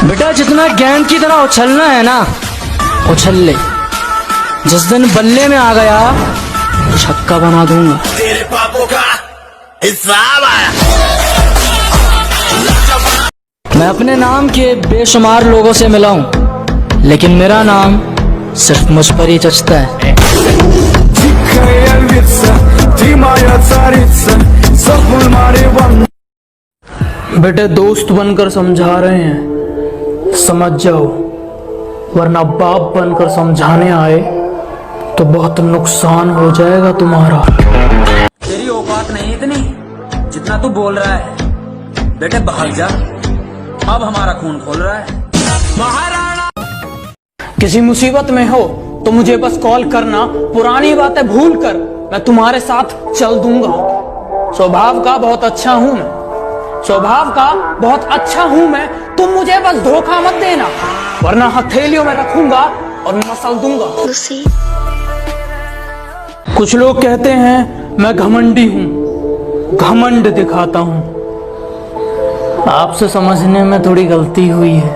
बेटा जितना गेंद की तरह उछलना है ना, उछल ले। जिस दिन बल्ले में आ गया छक्का बना दूंगा। तेरे पापों का हिसाब आया। मैं अपने नाम के बेशुमार लोगों से मिला हूँ, लेकिन मेरा नाम सिर्फ मुझ पर ही जचता है। बेटे दोस्त बनकर समझा रहे हैं, समझ जाओ, वरना बाप बनकर समझाने आए तो बहुत नुकसान हो जाएगा तुम्हारा। तेरी औकात नहीं इतनी जितना तू बोल रहा है। बेटे भाग जा, अब हमारा खून खोल रहा है। महाराणा किसी मुसीबत में हो तो मुझे बस कॉल करना, पुरानी बातें भूल कर मैं तुम्हारे साथ चल दूंगा। स्वभाव का बहुत अच्छा हूँ मैं, स्वभाव का बहुत अच्छा हूँ मैं। तुम मुझे बस धोखा मत देना, वरना हथेलियों में रखूंगा और मसल दूंगा। कुछ लोग कहते हैं मैं घमंडी हूँ, घमंड दिखाता हूँ। आपसे समझने में थोड़ी गलती हुई है।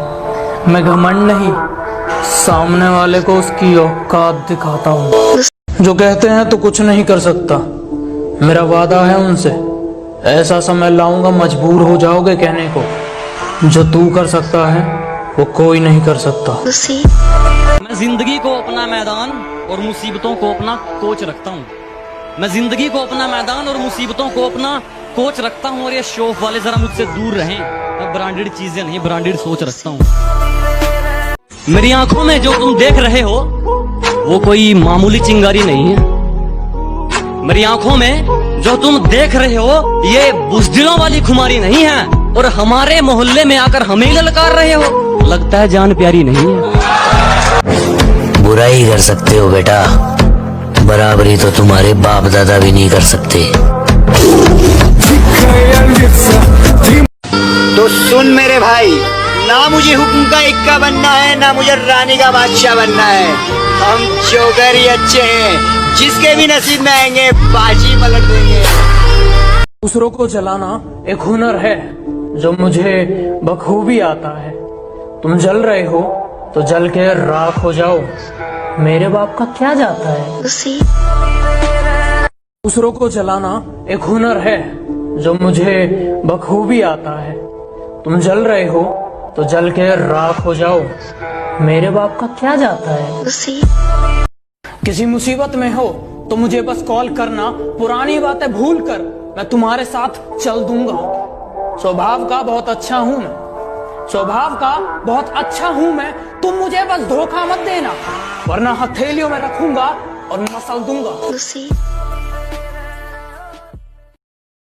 मैं घमंड नहीं, सामने वाले को उसकी औकात दिखाता हूँ। जो कहते हैं तो कुछ नहीं कर सकता, मेरा वादा है उनसे, ऐसा समय लाऊंगा मजबूर हो जाओगे कहने को, जो तू कर सकता है वो कोई नहीं कर सकता। मैं जिंदगी को अपना मैदान और मुसीबतों को अपना कोच रखता हूँ। मैं जिंदगी को अपना मैदान और मुसीबतों को अपना कोच रखता हूँ। और ये शौक वाले जरा मुझसे दूर रहें। मैं ब्रांडेड चीजें नहीं, ब्रांडेड सोच रखता हूँ। मेरी आंखों में जो तुम देख रहे हो वो कोई मामूली चिंगारी नहीं है। मेरी आंखों में जो तुम देख रहे हो ये बुज़दिलों वाली खुमारी नहीं है। और हमारे मोहल्ले में आकर हमें ललकार रहे हो, लगता है जान प्यारी नहीं है। बुराई कर सकते हो बेटा, बराबरी तो तुम्हारे बाप दादा भी नहीं कर सकते। तो सुन मेरे भाई, ना मुझे हुक्म का इक्का बनना है, ना मुझे रानी का बादशाह बनना है। हम जोकर ही अच्छे हैं, जिसके भी नसीब में आएंगे बाजी पलट देंगे। दूसरों को जलाना एक हुनर है जो मुझे बखूबी आता है। तुम जल रहे हो तो जल के राख हो जाओ, मेरे बाप का क्या जाता है। दूसरों को जलाना एक हुनर है जो मुझे बखूबी आता है। तुम जल रहे हो तो जल के राख हो जाओ, मेरे बाप का क्या जाता है। किसी मुसीबत में हो तो मुझे बस कॉल करना, पुरानी बातें भूल कर मैं तुम्हारे साथ चल दूंगा। स्वभाव का बहुत अच्छा हूँ मैं, स्वभाव का बहुत अच्छा हूँ मैं। तुम मुझे बस धोखा मत देना, वरना हथेलियों में रखूंगा और मसल दूंगा।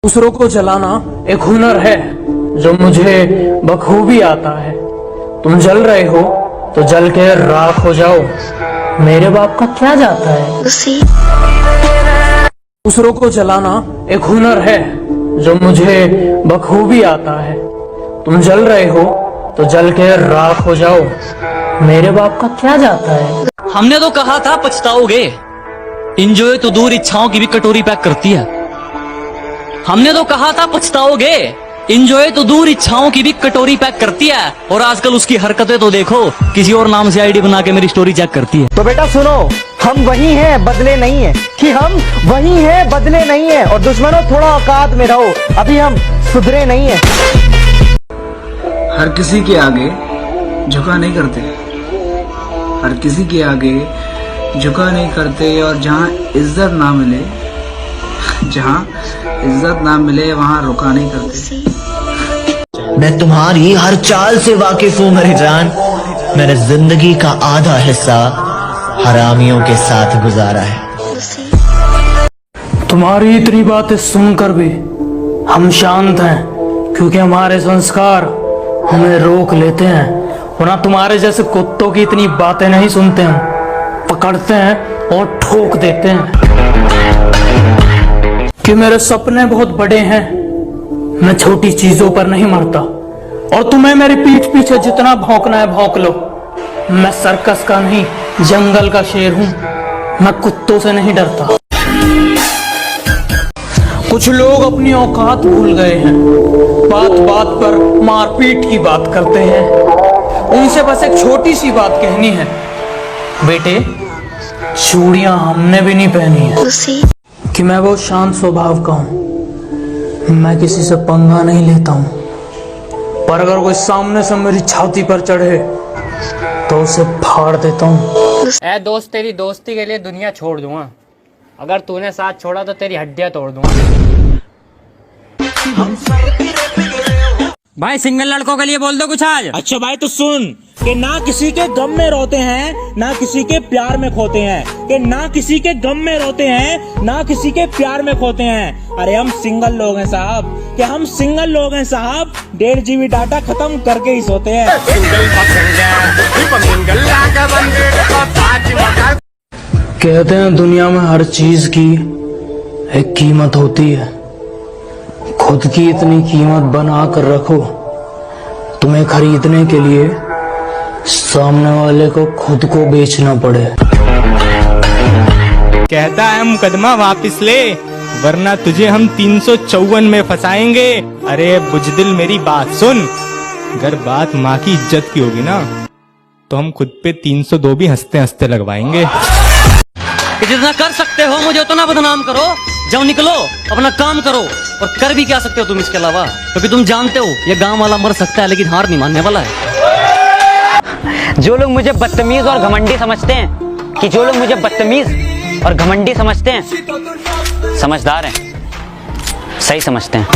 दूसरों को जलाना एक हुनर है जो मुझे बखूबी आता है। तुम जल रहे हो तो जल के राख हो जाओ, मेरे बाप का क्या जाता है। दूसरों को जलाना एक हुनर है जो मुझे बखूबी आता है। तुम जल रहे हो तो जल के राख हो जाओ, मेरे बाप का क्या जाता है। हमने तो कहा था पछताओगे, इंजॉय तो दूर इच्छाओं की भी कटोरी पैक करती है। हमने तो कहा था पछताओगे, इंजॉय तो दूर इच्छाओं की भी कटोरी पैक करती है। और आजकल उसकी हरकतें तो देखो, किसी और नाम से आईडी बना के मेरी स्टोरी चेक करती है। तो बेटा सुनो, हम वही हैं बदले नहीं है, कि हम वही हैं बदले नहीं है। और दुश्मनों थोड़ा औकात में रहो, अभी हम सुधरे नहीं है। हर किसी के आगे झुका नहीं करते, हर किसी के आगे झुका नहीं करते। और जहाँ इज्जत ना मिले, जहाँ इज्जत ना मिले वहाँ रुका नहीं करते। मैं तुम्हारी हर चाल से वाकिफ हूँ मेरी जान। मैंने जिंदगी का आधा हिस्सा हरामियों के साथ गुजारा है। तुम्हारी इतनी बातें सुनकर भी हम शांत हैं, क्योंकि हमारे संस्कार हमें रोक लेते हैं। वरना तुम्हारे जैसे कुत्तों की इतनी बातें नहीं सुनते, हम पकड़ते हैं और ठोक देते हैं। कि मेरे सपने बहुत बड़े हैं, मैं छोटी चीजों पर नहीं मरता। और तुम्हें मेरी पीठ पीछे जितना भौंकना है भौंक लो, मैं सर्कस का नहीं जंगल का शेर हूँ, मैं कुत्तों से नहीं डरता। कुछ लोग अपनी औकात भूल गए हैं, बात बात पर मारपीट की बात करते हैं। उनसे बस एक छोटी सी बात कहनी है। बेटे, चूड़ियां हमने भी नहीं पहनी है कि मैं बहुत शांत स्वभाव का हूँ। मैं किसी से पंगा नहीं लेता हूँ, पर अगर कोई सामने से मेरी छाती पर चढ़े तो उसे फाड़ देता हूँ। ऐ दोस्त, तेरी दोस्ती के लिए दुनिया छोड़ दूंगा। अगर तूने साथ छोड़ा तो तेरी हड्डियां तोड़ दूंगा। भाई सिंगल लड़कों के लिए बोल दो कुछ आज। अच्छा भाई तो सुन कि ना किसी के गम में रोते हैं ना किसी के प्यार में खोते हैं, कि ना किसी के गम में रोते हैं ना किसी के प्यार में खोते हैं। अरे हम सिंगल लोग हैं साहब, कि हम सिंगल लोग हैं साहब, 1.5 GB डाटा खत्म करके ही सोते हैं। कहते हैं दुनिया में हर चीज की एक कीमत होती है। खुद की इतनी कीमत बना कर रखो, तुम्हें खरीदने के लिए सामने वाले को खुद को बेचना पड़े। कहता है मुकदमा वापिस ले, वरना तुझे हम 354 में फंसाएंगे। अरे बुजदिल मेरी बात सुन, अगर बात माँ की इज्जत की होगी ना तो हम खुद पे 302 भी हंसते हंसते लगवाएंगे। कि जितना कर सकते हो मुझे उतना बदनाम करो, जाओ निकलो अपना काम करो। और कर भी क्या सकते हो तुम इसके अलावा, क्योंकि तुम जानते हो ये गांव वाला मर सकता है लेकिन हार नहीं मानने वाला है। जो लोग मुझे बदतमीज और घमंडी समझते हैं, कि जो लोग मुझे बदतमीज और घमंडी समझते हैं, समझदार हैं, सही समझते हैं।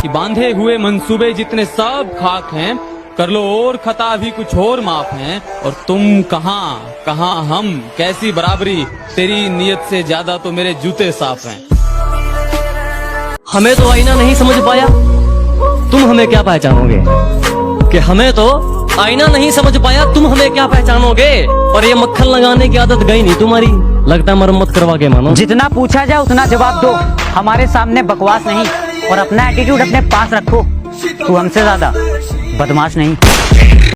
कि बांधे हुए मंसूबे जितने सब खाक हैं, कर लो और खता भी कुछ और माफ हैं। और तुम कहाँ हम, कैसी बराबरी, तेरी नीयत से ज्यादा तो मेरे जूते साफ हैं। हमें तो आईना नहीं समझ पाया, तुम हमें क्या पहचानोगे। कि हमें तो आईना नहीं समझ पाया, तुम हमें क्या पहचानोगे। और ये मक्खन लगाने की आदत गई नहीं तुम्हारी, लगता है मरम्मत करवा के मानो। जितना पूछा जाए उतना जवाब दो, हमारे सामने बकवास नहीं। और अपना एटीट्यूड अपने पास रखो, तू हमसे ज्यादा बदमाश नहीं।